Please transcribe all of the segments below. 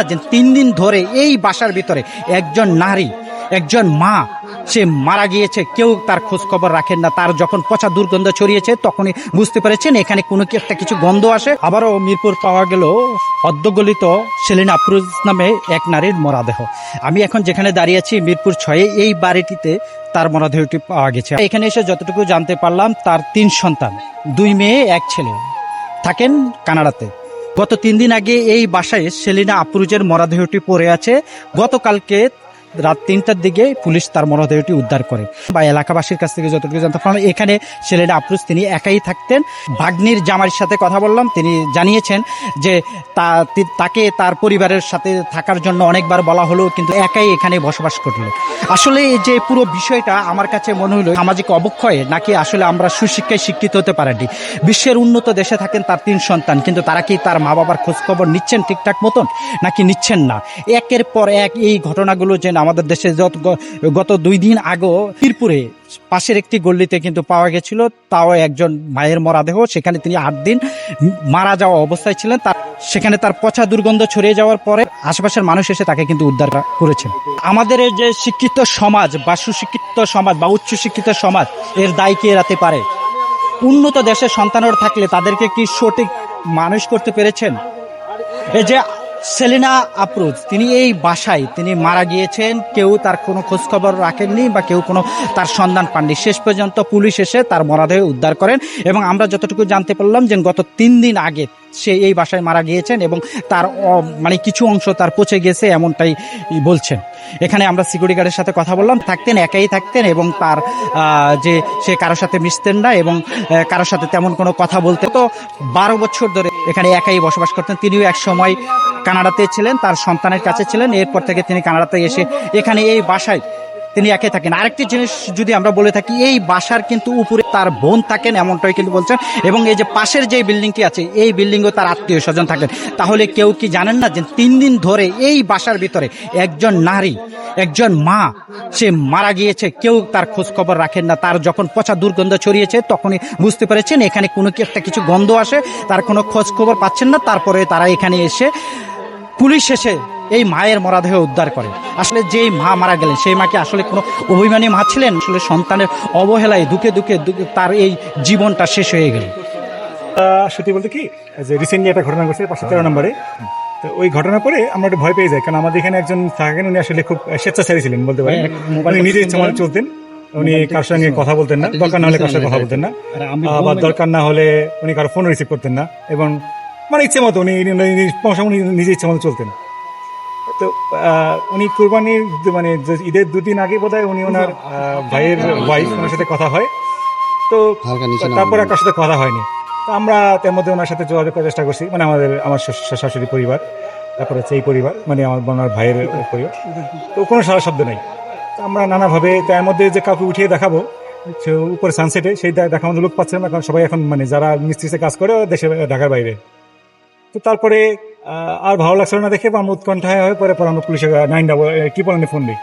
যে 3 দিন ধরে এই বাসার ভিতরে একজন নারী, একজন মা সে মারা গিয়েছে, কেউ তার খোঁজ খবর রাখেন না। তার যখন পচা দুর্গন্ধ ছড়িয়েছে তখনই বুঝতে পেরেছেন এখানে কোনো কি একটা কিছু গন্ধ আসে। আবারও মিরপুর পাওয়া গেল অর্ধগলিত সেলিনা আফরোজ নামে এক নারীর মরদেহ। আমি এখন যেখানে দাঁড়িয়ে আছি মিরপুর 6-এ, এই বাড়িটিতে তার মরদেহটি পাওয়া গেছে। এখানে এসে যতটুকু জানতে পারলাম তার 3 সন্তান, 2 মেয়ে 1 ছেলে, থাকেন কানাডাতে। গত 3 দিন আগে এই বাসায় সেলিনা আফরোজের মরদেহটি পড়ে আছে। গতকালকে রাত 3টার দিকে পুলিশ তার মরদেহটি উদ্ধার করে। বা এলাকাবাসীর কাছ থেকে যতটুকু জানতে পারলাম এখানে সেলিনা আফরোজ তিনি একাই থাকতেন। ভাগ্নির জামাইয়ের সাথে কথা বললাম, তিনি জানিয়েছেন যে তাকে তার পরিবারের সাথে থাকার জন্য অনেকবার বলা হলো, কিন্তু একাই এখানে বসবাস করলো। আসলে এই যে পুরো বিষয়টা আমার কাছে মনে হলো সামাজিক অবক্ষয়ে, নাকি আসলে আমরা সুশিক্ষায় শিক্ষিত হতে পারিনি। বিশ্বের উন্নত দেশে থাকেন তার 3 সন্তান, কিন্তু তারা কি তার মা বাবার খোঁজখবর নিচ্ছেন ঠিকঠাক মতন, নাকি নিচ্ছেন না? একের পর এক এই ঘটনাগুলো যে আমাদের দেশে গত 2 দিন আগেও মিরপুরে পাশের একটি গল্লিতে কিন্তু পাওয়া গেছিল, তাও একজন মায়ের মরদেহ। সেখানে তিনি 8 দিন মারা যাওয়া অবস্থায় ছিলেন। সেখানে তার পচা দুর্গন্ধ ছড়িয়ে যাওয়ার পরে আশেপাশের মানুষ এসে তাকে কিন্তু উদ্ধার করেছেন। আমাদের এই যে শিক্ষিত সমাজ বা সুশিক্ষিত সমাজ বা উচ্চশিক্ষিত সমাজ, এর দায় কে এড়াতে পারে? উন্নত দেশের সন্তানরা থাকলে তাদেরকে কি সঠিক মানুষ করতে পেরেছেন? এই যে সেলিনা আফরোজ তিনি এই বাসায় তিনি মারা গিয়েছেন, কেউ তার কোনো খোঁজখবর রাখেননি বা কেউ কোনো তার সন্ধান পাননি। শেষ পর্যন্ত পুলিশ এসে তার মরদেহ উদ্ধার করেন এবং আমরা যতটুকু জানতে পারলাম যে গত 3 দিন আগে সে এই বাসায় মারা গিয়েছেন এবং তার মানে কিছু অংশ তার পচে গেছে এমনটাই বলছেন। এখানে আমরা সিকিউরিটি গার্ডের সাথে কথা বললাম, থাকতেন একাই থাকতেন এবং তার যে সে কারোর সাথে মিশতেন না এবং কারোর সাথে তেমন কোনো কথা বলতেন। তো 12 বছর ধরে এখানে একাই বসবাস করতেন। তিনিও এক সময় কানাডাতে ছিলেন, তার সন্তানের কাছে ছিলেন। এরপর থেকে তিনি কানাডাতে এসে এখানে এই বাসায় তিনি একে থাকেন। আরেকটি জিনিস যদি আমরা বলে থাকি, এই বাসার কিন্তু উপরে তার বোন থাকেন এমনটাই কিন্তু বলছেন, এবং এই যে পাশের যে বিল্ডিংটি আছে এই বিল্ডিংও তার আত্মীয় স্বজন থাকেন। তাহলে কেউ কি জানেন না যে 3 দিন ধরে এই বাসার ভিতরে একজন নারী, একজন মা সে মারা গিয়েছে, কেউ তার খোঁজ খবর রাখেন না। তার যখন পচা দুর্গন্ধ ছড়িয়েছে তখনই বুঝতে পেরেছেন এখানে কোনো কি একটা কিছু গন্ধ আসে, তার কোনো খোঁজ খবর পাচ্ছেন না। তারপরে তারা এখানে এসে পুলিশ এসে এই মায়ের মরদেহ উদ্ধার করে। আসলে যেই মা মারা গেলেন সেই মাকে আসলে কোনো অভিমানী মা ছিলেন? আসলে সন্তানের অবহেলায় দুঃখে দুঃখে তার এই জীবনটা শেষ হয়ে গেল। সত্যি বলতে কি, যে রিসেন্টলি একটা ঘটনা ঘটছে 513 নম্বরে। তো ওই ঘটনা পরে আমরা একটু ভয় পেয়ে যাই, কারণ আমাদের এখানে একজন থাকেন, উনি আসলে খুব স্বেচ্ছাচারী ছিলেন বলতে পারেন। উনি নিজে ইচ্ছা মতো চলতেন, উনি কার সঙ্গে কথা বলতেন না, দরকার না হলে কার সঙ্গে কথা বলতেন না, আবার দরকার না হলে উনি কারো ফোন রিসিভ করতেন না, এবং মানে ইচ্ছে মতো উনি নিজে ইচ্ছে মতো চলতেন। তো উনি কুরবানির মানে ঈদের 2 দিন আগে বোধহয় উনি ওনার ভাইয়ের ওয়াইফ ওনার সাথে কথা হয়। তো তারপরে কার সাথে কথা হয়নি। তো আমরা তার মধ্যে ওনার সাথে যোগাযোগ করার চেষ্টা করছি, মানে আমার শাশুড়ি পরিবার, তারপরে হচ্ছে এই পরিবার, মানে আমার ওনার ভাইয়ের পরিবার। তো কোনো সারা শব্দ নেই। তো আমরা নানাভাবে তার মধ্যে যে কাউকে উঠিয়ে দেখাবো সে উপরে সানসেটে, সেই দেখার মধ্যে লোক পাচ্ছেন না, কারণ সবাই এখন মানে যারা মিস্ত্রিতে কাজ করে দেশে ঢাকার বাইরে। তো তারপরে আর ভালো লাগছিল না দেখে আমরা উৎকণ্ঠায় হয়ে পরে আমরা পুলিশে 999 ফোন দিই।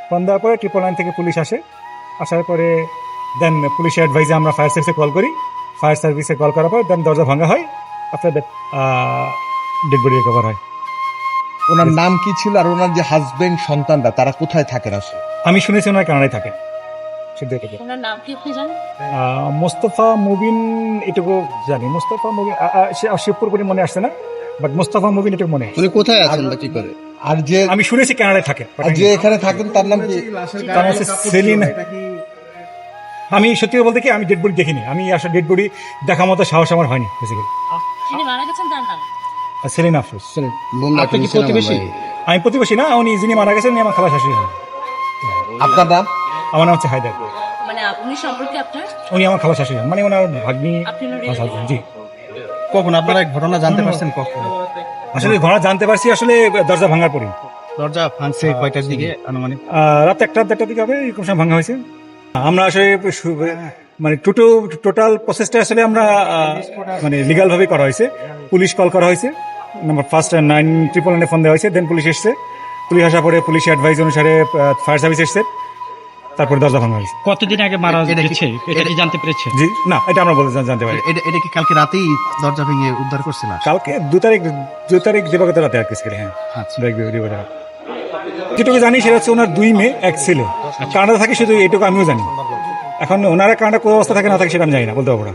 ফোন দেওয়ার পরে 999 থেকে পুলিশ আসে। আসার পরে দেন পুলিশের অ্যাডভাইসে আমরা ফায়ার সার্ভিসে কল করি। ফায়ার সার্ভিসে কল করার পর দেন দরজা ভাঙা হয়, after that dead body recover হয়। ওনার নাম কি ছিল, আর ওনার যে হাজবেন্ড সন্তানরা তারা কোথায় থাকেন আসলে? আমি শুনেছি ওনার কানাডায় থাকেন। মোস্তফা মুবিন এটুকু জানি, মোস্তফা মুবিন শিবপুর পরি মনে আসছে না, বাট মোস্তফা মুবিন এটুকু মনে। উনি কোথায় আছেন বা কি করে? আর যে আমি শুনেছি কানাডায় থাকে, যে এখানে থাকেন তার নাম কি? তার নাম সেলিনা। আমি সত্যি বলতে কি আমি ডেড বডি দেখিনি, আমি আসলে ডেড বডি দেখার মতো সাহস আমার হয়নি বেসিক্যালি। সেলিনা আফরোজ। আপনি কি প্রতিবেশী? আমি প্রতিবেশী না, উনি যিনি মারা গেছেন উনি আমার খালা শাশুড়ি হন। আপনার নাম? আমার নাম হচ্ছে হায়দার। মানে আপনি সম্পর্কে আপনার? উনি আমার খালা শাশুড়ি হন, মানে ওনার ভাগ্নি। জি। কখন আপনারা ঘটনা জানতে পারছেন? কখন আসলে ঘটনা জানতে পারছি আসলে দরজা ভাঙার পরে। দরজা ভাঙছে কয়টার দিকে? আনুমানিক রাত 1-1:30 দিকে হবে, এরকম সময় ভাঙা হয়েছে। আমরা আসলে মানে টোটাল প্রসেসটা আসলে আমরা মানে লিগাল ভাবে করা হয়েছে। পুলিশ কল করা হয়েছে, নাম্বার ফার্স্ট 999 ফোন দেওয়া হয়েছে, দেন পুলিশ এসছে। পুলিশ আসার পরে পুলিশ অ্যাডভাইস অনুসারে ফায়ার সার্ভিস এসছে। তারপরে দরজা ভাঙা হয়েছে। কতদিন আগে মারা এটা কি- গেছে এটা কি জানতে পেরেছেন? জি না, এটা আমরা বলে জানতে পারি। এটা কি কালকে রাতেই দরজা ভেঙে উদ্ধার করছে না? কালকে 2 তারিখ দিবাগত রাতে আর কি ছিল। হ্যাঁ আচ্ছা। দিবাগত রাতে। যেটুকু জানি সেটা হচ্ছে ওনার 2 মেয়ে 1 ছেলে। কানাডা থাকে শুধু এটুকু আমিও জানি। এখন ওনারা কানাডা কোন অবস্থা থাকে না থাকে সেটা আমি জানি না, বলতে পারবো না।